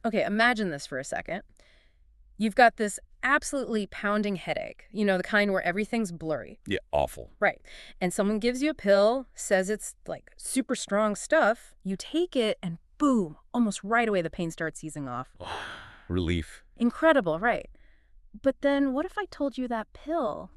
Okay, imagine this for a second. You've got this absolutely pounding headache, the kind where everything's blurry. Yeah, awful. Right. And someone gives you a pill, says it's like super strong stuff. You take it and boom, almost right away the pain starts easing off. Relief. Incredible, right? But then what if I told you that pill,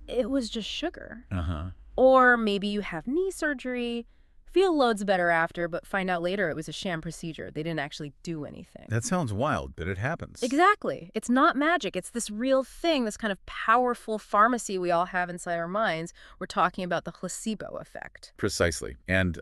it was just sugar? Uh-huh. Or maybe you have knee surgery, feel loads better after, but find out later it was a sham procedure. They didn't actually do anything. That sounds wild, but it happens. Exactly. It's not magic. It's this real thing, this kind of powerful pharmacy we all have inside our minds. We're talking about the placebo effect. Precisely. And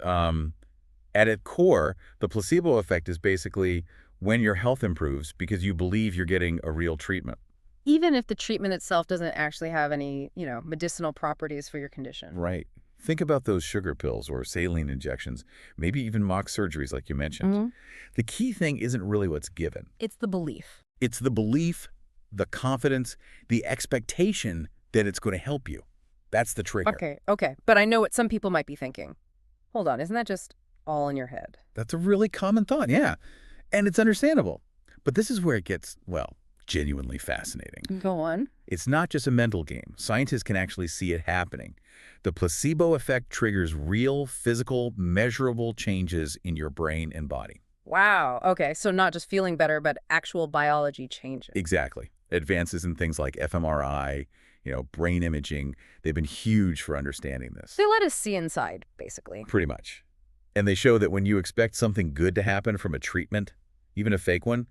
at its core, the placebo effect is basically when your health improves because you believe you're getting a real treatment. Even if the treatment itself doesn't actually have any, medicinal properties for your condition. Right. Think about those sugar pills or saline injections, maybe even mock surgeries like you mentioned. The key thing isn't really what's given. It's the belief. It's the belief, the confidence, the expectation that it's going to help you. That's the trigger. Okay. But I know what some people might be thinking. Hold on, isn't that just all in your head? That's a really common thought, yeah. And it's understandable. But this is where it gets, well, genuinely fascinating. Go on. It's not just a mental game. Scientists can actually see it happening. The placebo effect triggers real, physical, measurable changes in your brain and body. Wow. Okay, so not just feeling better, but actual biology changes. Exactly. Advances in things like fMRI, brain imaging, they've been huge for understanding this. They let us see inside, basically. Pretty much. And they show that when you expect something good to happen from a treatment, even a fake one,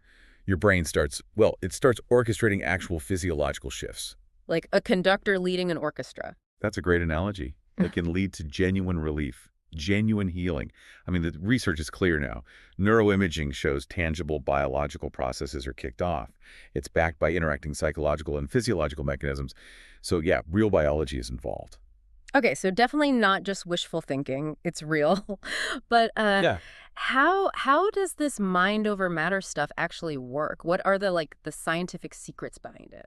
your brain starts orchestrating actual physiological shifts. Like a conductor leading an orchestra. That's a great analogy. It can lead to genuine relief, genuine healing. I mean, the research is clear now. Neuroimaging shows tangible biological processes are kicked off. It's backed by interacting psychological and physiological mechanisms. So yeah, real biology is involved. Okay, so definitely not just wishful thinking. It's real. But Yeah. how does this mind over matter stuff actually work? What are the scientific secrets behind it?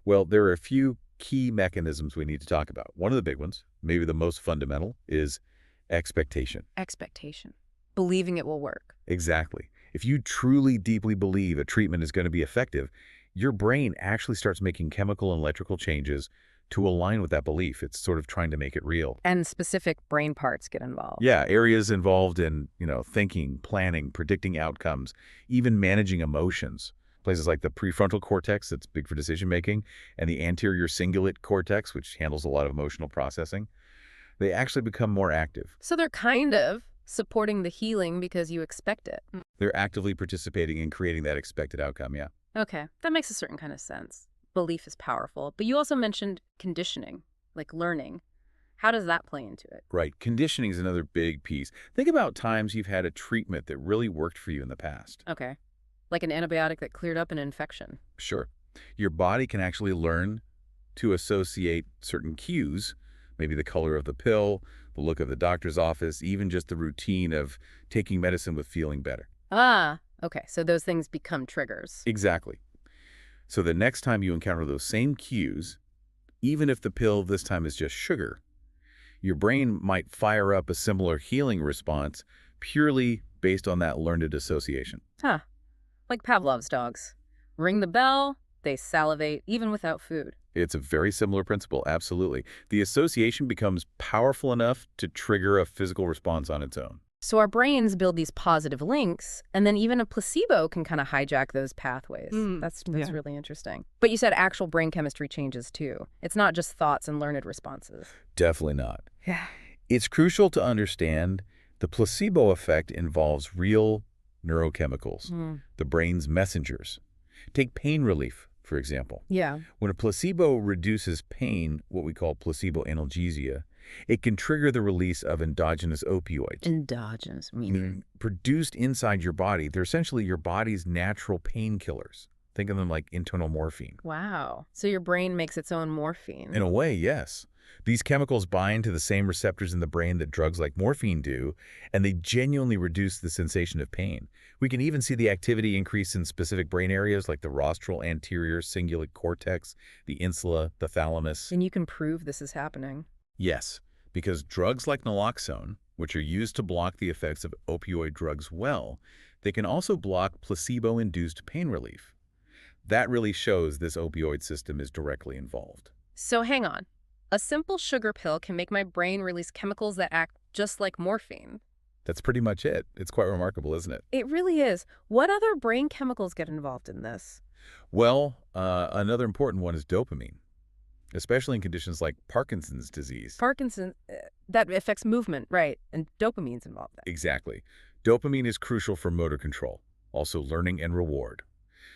Well, there are a few key mechanisms we need to talk about. One of the big ones, maybe the most fundamental, is expectation. Expectation. Believing it will work. Exactly. If you truly deeply believe a treatment is going to be effective, your brain actually starts making chemical and electrical changes to align with that belief. It's sort of trying to make it real. And specific brain parts get involved. Yeah, areas involved in, thinking, planning, predicting outcomes, even managing emotions. Places like the prefrontal cortex, that's big for decision-making, and the anterior cingulate cortex, which handles a lot of emotional processing, they actually become more active. So they're kind of supporting the healing because you expect it. They're actively participating in creating that expected outcome, yeah. Okay, that makes a certain kind of sense. Belief is powerful. But you also mentioned conditioning, like learning. How does that play into it? Right. Conditioning is another big piece. Think about times you've had a treatment that really worked for you in the past. Okay. Like an antibiotic that cleared up an infection. Sure. Your body can actually learn to associate certain cues, maybe the color of the pill, the look of the doctor's office, even just the routine of taking medicine with feeling better. Ah, okay. So those things become triggers. Exactly. So the next time you encounter those same cues, even if the pill this time is just sugar, your brain might fire up a similar healing response purely based on that learned association. Huh. Like Pavlov's dogs. Ring the bell, they salivate, even without food. It's a very similar principle, absolutely. The association becomes powerful enough to trigger a physical response on its own. So our brains build these positive links, and then even a placebo can kind of hijack those pathways. That's really interesting. But you said actual brain chemistry changes too. It's not just thoughts and learned responses. Definitely not. Yeah. It's crucial to understand the placebo effect involves real neurochemicals, the brain's messengers. Take pain relief, for example. Yeah. When a placebo reduces pain, what we call placebo analgesia, it can trigger the release of endogenous opioids. Endogenous meaning? Produced inside your body. They're essentially your body's natural painkillers. Think of them like internal morphine. Wow. So your brain makes its own morphine. In a way, yes. These chemicals bind to the same receptors in the brain that drugs like morphine do, and they genuinely reduce the sensation of pain. We can even see the activity increase in specific brain areas like the rostral anterior cingulate cortex, the insula, the thalamus. And you can prove this is happening. Yes, because drugs like naloxone, which are used to block the effects of opioid drugs well, They can also block placebo-induced pain relief. That really shows this opioid system is directly involved. So hang on. A simple sugar pill can make my brain release chemicals that act just like morphine. That's pretty much it. It's quite remarkable, isn't it? It really is. What other brain chemicals get involved in this? Well, another important one is dopamine, especially in conditions like Parkinson's disease. That affects movement, right? And dopamine's involved there. Exactly. Dopamine is crucial for motor control, also learning and reward.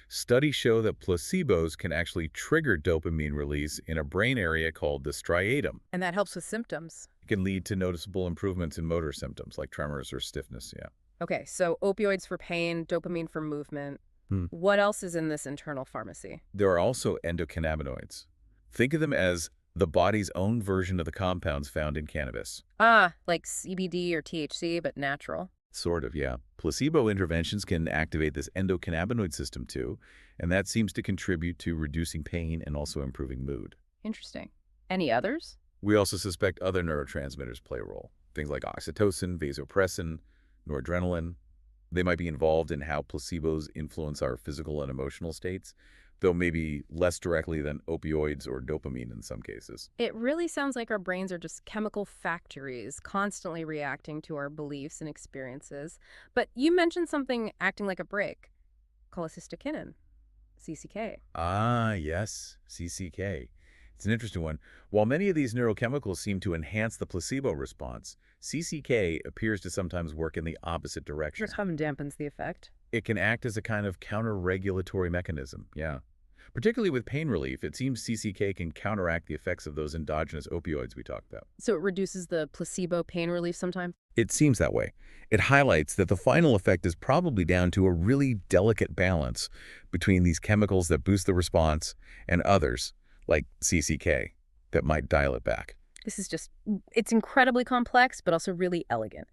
Studies show that placebos can actually trigger dopamine release in a brain area called the striatum. And that helps with symptoms. It can lead to noticeable improvements in motor symptoms like tremors or stiffness, yeah. Okay, so opioids for pain, dopamine for movement. What else is in this internal pharmacy? There are also endocannabinoids. Think of them as the body's own version of the compounds found in cannabis. Ah, like CBD or THC, but natural. Sort of, yeah. Placebo interventions can activate this endocannabinoid system too, and that seems to contribute to reducing pain and also improving mood. Interesting. Any others? We also suspect other neurotransmitters play a role. Things like oxytocin, vasopressin, noradrenaline. They might be involved in how placebos influence our physical and emotional states, though maybe less directly than opioids or dopamine in some cases. It really sounds like our brains are just chemical factories, constantly reacting to our beliefs and experiences. But you mentioned something acting like a brake, cholecystokinin, CCK. Ah, yes, CCK. It's an interesting one. While many of these neurochemicals seem to enhance the placebo response, CCK appears to sometimes work in the opposite direction. It kind of dampens the effect. It can act as a kind of counter-regulatory mechanism, yeah. Particularly with pain relief, it seems CCK can counteract the effects of those endogenous opioids we talked about. So it reduces the placebo pain relief sometimes? It seems that way. It highlights that the final effect is probably down to a really delicate balance between these chemicals that boost the response and others, like CCK, that might dial it back. It's incredibly complex, but also really elegant.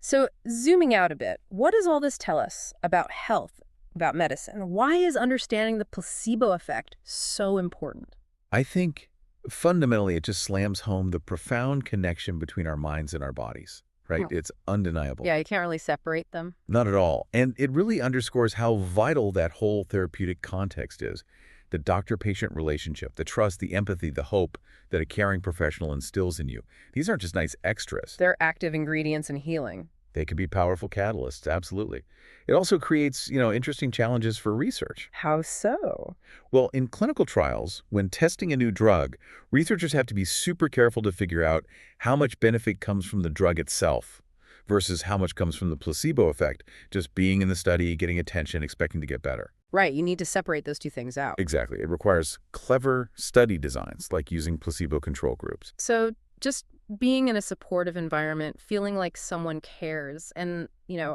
So zooming out a bit, what does all this tell us about health, about medicine? Why is understanding the placebo effect so important? I think fundamentally it just slams home the profound connection between our minds and our bodies, right? It's undeniable. Yeah, you can't really separate them. Not at all. And it really underscores how vital that whole therapeutic context is. The doctor-patient relationship, the trust, the empathy, the hope that a caring professional instills in you. These aren't just nice extras. They're active ingredients in healing. They can be powerful catalysts, absolutely. It also creates, interesting challenges for research. How so? Well, in clinical trials, when testing a new drug, researchers have to be super careful to figure out how much benefit comes from the drug itself versus how much comes from the placebo effect, just being in the study, getting attention, expecting to get better. Right, you need to separate those two things out. Exactly. It requires clever study designs, like using placebo control groups. So just being in a supportive environment, feeling like someone cares, and,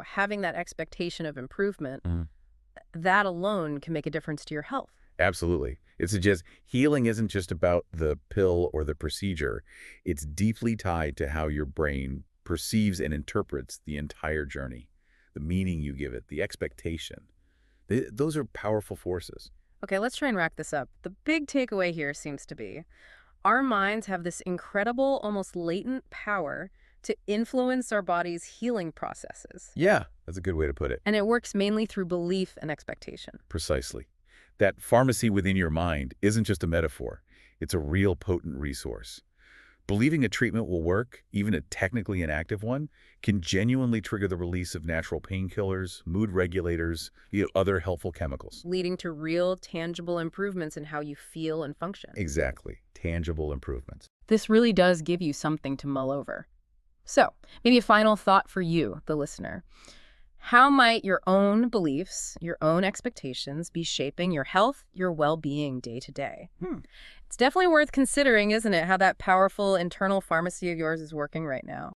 having that expectation of improvement, that alone can make a difference to your health. Absolutely. It suggests healing isn't just about the pill or the procedure. It's deeply tied to how your brain perceives and interprets the entire journey, the meaning you give it, the expectation. Those are powerful forces. Okay, let's try and wrap this up. The big takeaway here seems to be our minds have this incredible, almost latent power to influence our body's healing processes. Yeah, that's a good way to put it. And it works mainly through belief and expectation. Precisely. That pharmacy within your mind isn't just a metaphor. It's a real potent resource. Believing a treatment will work, even a technically inactive one, can genuinely trigger the release of natural painkillers, mood regulators, other helpful chemicals. Leading to real, tangible improvements in how you feel and function. Exactly. Tangible improvements. This really does give you something to mull over. So, maybe a final thought for you, the listener. How might your own beliefs, your own expectations be shaping your health, your well-being day to day? It's definitely worth considering, isn't it, how that powerful internal pharmacy of yours is working right now.